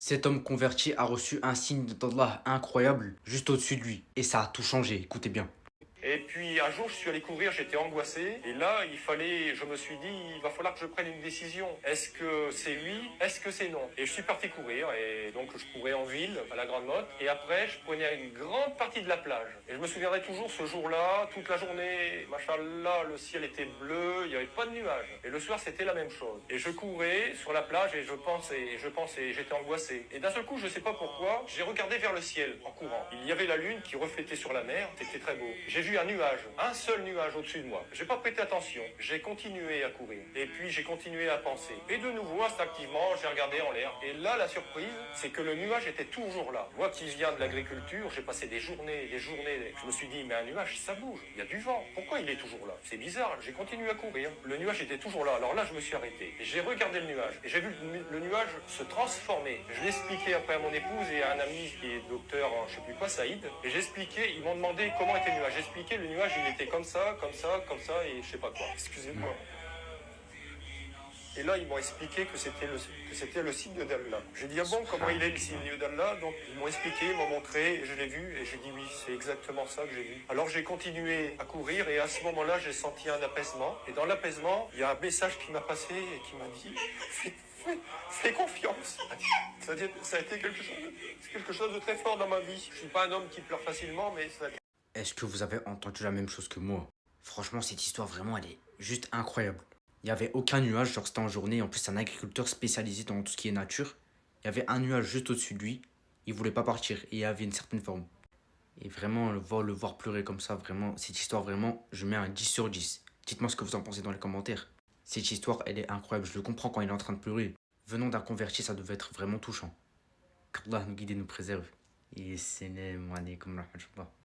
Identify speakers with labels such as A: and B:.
A: Cet homme converti a reçu un signe d'Allah incroyable juste au-dessus de lui. Et ça a tout changé, écoutez bien.
B: Et puis un jour, je suis allé courir, j'étais angoissé. Et là, je me suis dit, il va falloir que je prenne une décision. Est-ce que c'est oui? Est-ce que c'est non? Et je suis parti courir. Et donc, je courais en ville, à la Grande Motte. Et après, je prenais une grande partie de la plage. Et je me souviendrai toujours ce jour-là, toute la journée, machallah, le ciel était bleu, il n'y avait pas de nuages. Et le soir, c'était la même chose. Et je courais sur la plage et je pensais, j'étais angoissé. Et d'un seul coup, je ne sais pas pourquoi, j'ai regardé vers le ciel en courant. Il y avait la lune qui reflétait sur la mer, c'était très beau. J'ai vu un nuage, un seul nuage au-dessus de moi. J'ai pas prêté attention, j'ai continué à courir. Et puis j'ai continué à penser. Et de nouveau, instinctivement, j'ai regardé en l'air. Et là, la surprise, c'est que le nuage était toujours là. Moi qui viens de l'agriculture, j'ai passé des journées, des journées. Je me suis dit, mais un nuage, ça bouge, il y a du vent. Pourquoi il est toujours là? C'est bizarre, j'ai continué à courir. Le nuage était toujours là. Alors là, je me suis arrêté. Et j'ai regardé le nuage. Et j'ai vu le nuage se transformer. Je l'ai expliqué après à mon épouse et à un ami qui est docteur, je sais plus quoi, Saïd. Et j'expliquais, ils m'ont demandé comment était le nuage. J'expliquais, le nuage, il était comme ça, comme ça, comme ça, et je sais pas quoi. Excusez-moi. Et là, ils m'ont expliqué que c'était le signe d'Allah. J'ai dit, ah bon, comment il est le signe d'Allah? Donc, ils m'ont expliqué, ils m'ont montré, et je l'ai vu, et j'ai dit, oui, c'est exactement ça que j'ai vu. Alors, j'ai continué à courir, et à ce moment-là, j'ai senti un apaisement. Et dans l'apaisement, il y a un message qui m'a passé, et qui m'a dit, fais confiance. Ça a été quelque chose de très fort dans ma vie. Je suis pas un homme qui pleure facilement, mais ça a été...
A: Est-ce que vous avez entendu la même chose que moi? Franchement, cette histoire, vraiment, elle est juste incroyable. Il n'y avait aucun nuage, genre c'était en journée. En plus, c'est un agriculteur spécialisé dans tout ce qui est nature. Il y avait un nuage juste au-dessus de lui. Il voulait pas partir et il avait une certaine forme. Et vraiment, le voir pleurer comme ça, vraiment, cette histoire, vraiment, je mets un 10 sur 10. Dites-moi ce que vous en pensez dans les commentaires. Cette histoire, elle est incroyable. Je le comprends quand il est en train de pleurer. Venant d'un converti, ça devait être vraiment touchant. Qu'Allah nous guide et nous préserve. Et c'est